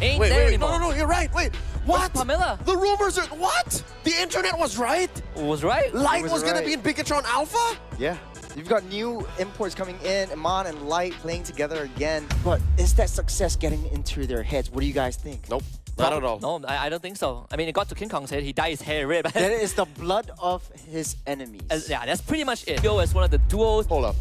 Ain't Wait, there wait, anymore. no, you're right. Wait, what? Pamela? The rumors are, what? The internet was right? Was right? Light was gonna right. be in Bigatron Alpha? Yeah. You've got new imports coming in, Emann and Light playing together again. But is that success getting into their heads? What do you guys think? Nope, not at all. No, I don't think so. I mean, it got to King Kong's head. He dyed his hair red. But That is the blood of his enemies. yeah, that's pretty much it. Go as one of the duos. Hold up.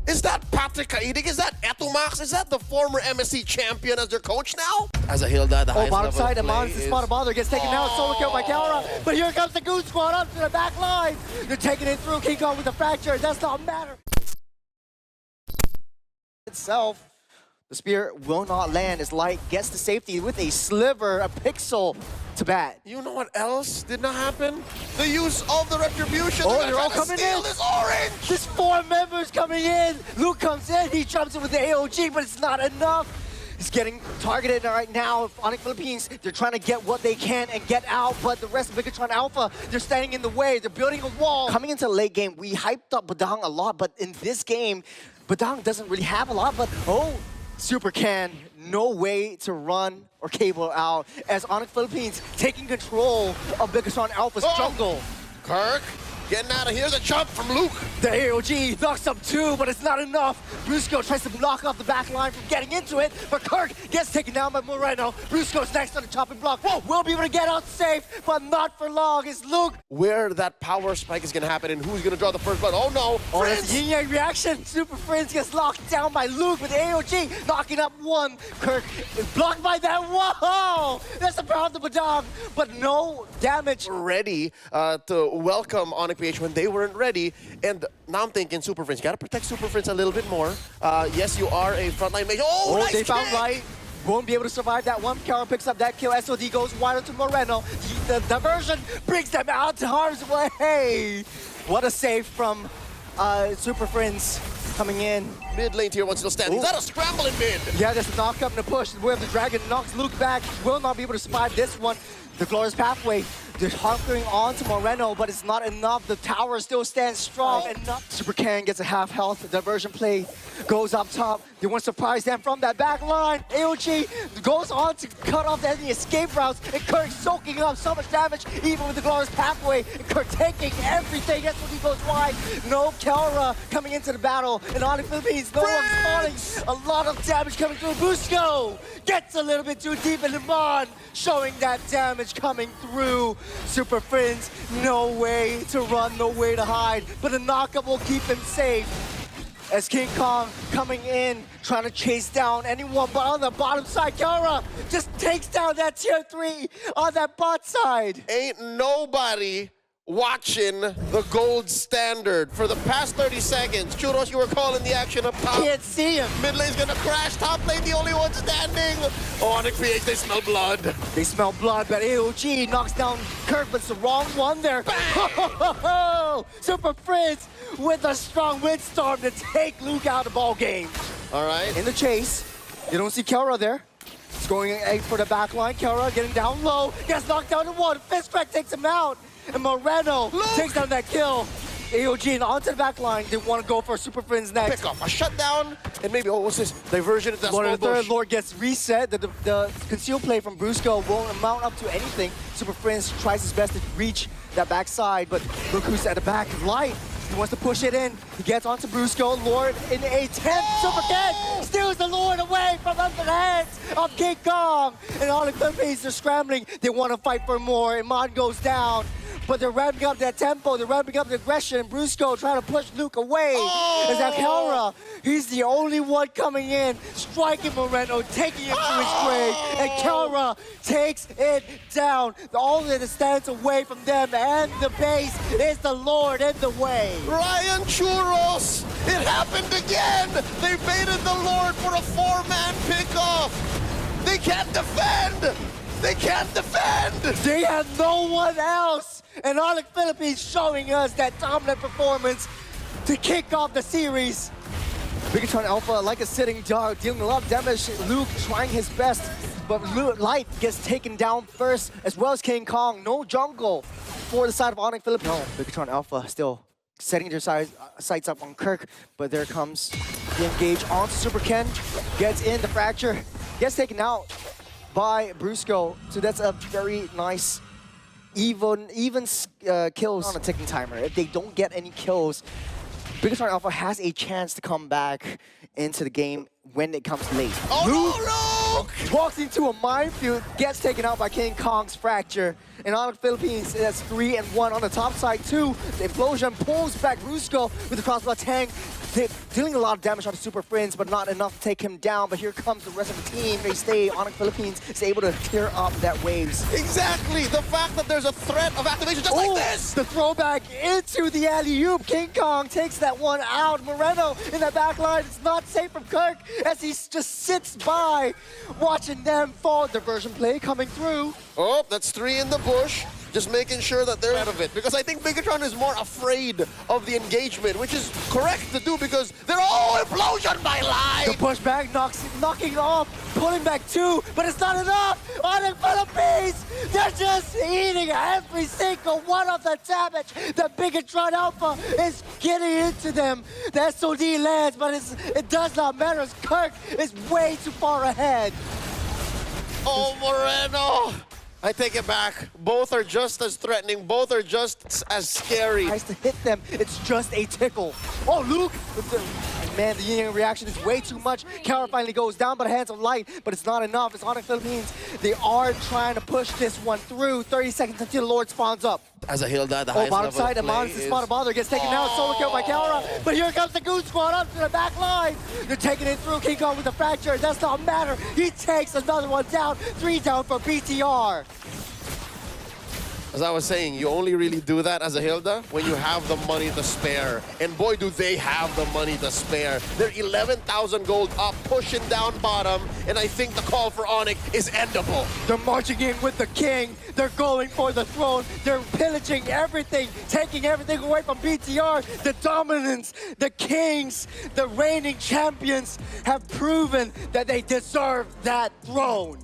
Is that Patrick Kaidig? Is that Etumax? Is that the former MSC champion as their coach now? As a Hilda, the highest bottom level side, of play Emann, the spot of bother gets taken out. Solo kill by Kelra. But here comes the Goon Squad up to the back line. They're taking it through. King Kong with the fracture. It does not matter. Itself, the spear will not land as Light gets the safety with a sliver, a pixel to bat. You know what else did not happen? The use of the retribution. Oh, They're they're all trying to coming steal in. this orange. There's 4 members coming in. Luke comes in. He jumps in with the AOG, but it's not enough. He's getting targeted right now. ONIC Philippines, they're trying to get what they can and get out, but the rest of Bigatron Alpha, they're standing in the way. They're building a wall. Coming into the late game, we hyped up Badang a lot, but in this game, Badang doesn't really have a lot, but Super Can, no way to run or cable out as ONIC Philippines taking control of Bigatron Alpha's jungle. Kirk getting out of here. The jump from Luke. The AOG knocks up 2, but it's not enough. Brusco tries to knock off the back line from getting into it, but Kirk gets taken down by Moreno. Brusco's next on the chopping block. Whoa, will be able to get out safe, but not for long. It's Luke. Where that power spike is going to happen and who's going to draw the first blood. Oh no, Oh, that's Prince! a yin-yang reaction. Super Prince gets locked down by Luke with AOG, knocking up 1. Kirk is blocked by that. Whoa! That's the power of the Badang, but no damage. Ready to welcome ONIC PH when they weren't ready. And now I'm thinking Super Prince. You got to protect Super Prince a little bit more. Yes, you are a frontline mage. Oh, nice they found kick! Light. Won't be able to survive that one. Kelra picks up that kill. SOD goes wide to Moreno. The diversion brings them out to harm's way. What a save from Super Friends coming in. Mid lane tier 1 still standing. Is that a scramble in mid? Yeah, there's a knock up and a push. Where the Dragon knocks Luke back. Will not be able to survive this one. The Glorious Pathway, they're hunkering on to Moreno, but it's not enough. The tower still stands strong enough. Super Can gets a half health. The diversion play goes up top. They want to surprise them from that back line. AOG goes on to cut off any escape routes, and Kirk soaking up so much damage, even with the Glorious Pathway. And Kirk taking everything. That's when he goes wide. No Kelra coming into the battle. And ONIC Philippines, no one's spawning. A lot of damage coming through. Busco gets a little bit too deep in Emann, showing that damage coming through. Super Friends, no way to run, no way to hide, but a knockup will keep them safe. As King Kong coming in, trying to chase down anyone, but on the bottom side, Kelra just takes down that tier 3 on that bot side. Ain't nobody watching the gold standard for the past 30 seconds. Churros, you were calling the action up top. Can't see him. Mid lane's gonna crash. Top lane, the only one standing. ONIC PH, they smell blood. They smell blood, but AOG knocks down Kirk, but it's the wrong one there. Super Prince with a strong windstorm to take Luke out of the ball game. All right. In the chase, you don't see Kelra there. He's going for the back line. Kelra getting down low, gets knocked down to 1. Fistback takes him out, and Moreno takes down that kill. AOG and onto the back line. They want to go for Super Friends next. Pick off a shutdown, and maybe, oh, what's this? Diversion into that Lord small of the Third bush. Lord gets reset. The conceal play from Brusco won't amount up to anything. Super Friends tries his best to reach that backside, but look who's at the back. Light. He wants to push it in. He gets onto Brusco. Lord in a 10th. Super Ken steals the Lord away from under the hands of King Kong. And all the Philippines are scrambling. They want to fight for more. Emann goes down. But they're ramping up that tempo, they're ramping up the aggression, and Brusco trying to push Luke away. As that Kelra, he's the only one coming in, striking Moreno, taking him to his grave, and Kelra takes it down. All that stands away from them and the base is the Lord in the way. Ryan Churros, it happened again. They baited the Lord for a 4-man pickoff. They can't defend. They can't defend. They have no one else. And ONIC Philippines showing us that dominant performance to kick off the series. Bigatron Alpha, like a sitting dog, dealing a lot of damage. Luke trying his best, but Light gets taken down first, as well as King Kong. No jungle for the side of ONIC Philippines. No, Bigatron Alpha still setting their sights up on Kirk, but there comes the engage onto Super Ken. Gets in the fracture, gets taken out. by Brusco. So that's a very nice, even kills on a ticking timer. If they don't get any kills, Bigatron Alpha has a chance to come back into the game when it comes late. Oh, Luke walks into a minefield, gets taken out by King Kong's Fracture. And on the Philippines, that's 3-1 on the top side too. The Implosion pulls back Brusco with the crossbow tank, dealing a lot of damage on the Super Friends, but not enough to take him down. But here comes the rest of the team. They stay. ONIC Philippines is able to clear up that waves. exactly. The fact that there's a threat of activation just like this. The throwback into the alley-oop. King Kong takes that one out. Moreno in the back line. It's not safe from Kirk as he just sits by, watching them fall. Diversion play coming through. Oh, that's 3 in the bush. Just making sure that they're out of it. Because I think Bigatron is more afraid of the engagement, which is correct to do because they're all implosion by The light. pushback knocking off, pulling back 2, but it's not enough. ONIC Philippines, they're just eating every single one of the damage. The Bigatron Alpha is getting into them. The SOD lands, but it does not matter as Kirk is way too far ahead. Oh, Moreno. I take it back. Both are just as threatening. Both are just as scary. Tries to hit them, it's just a tickle. Oh, Luke! Man, the yin reaction is way too much. Kelra finally goes down by the hands of light, but it's not enough. It's ONIC Philippines. They are trying to push this one through. 30 seconds until the Lord spawns up. As a Hilda, the Oh, highest bottom level side, of play Emann, the spot of bother gets taken out. Solo kill by Kelra. But here comes the Goon Squad up to the back line. They're taking it through. King Kong with the fracture. It does not matter. He takes another one down. 3 down for BTR. As I was saying, you only really do that as a Hilda when you have the money to spare. And boy, do they have the money to spare. They're 11,000 gold up, pushing down bottom. And I think the call for ONIC is endable. They're marching in with the king. They're going for the throne. They're pillaging everything, taking everything away from BTR. The dominance, the kings, the reigning champions have proven that they deserve that throne.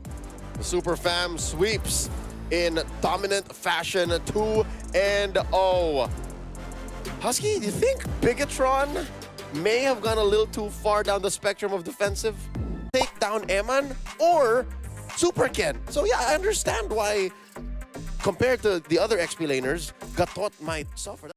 The Super Fam sweeps in dominant fashion, 2-0. Husky, do you think Bigatron may have gone a little too far down the spectrum of defensive? Take down Emann or Super Ken? So yeah, I understand why, compared to the other XP laners, Gatot might suffer.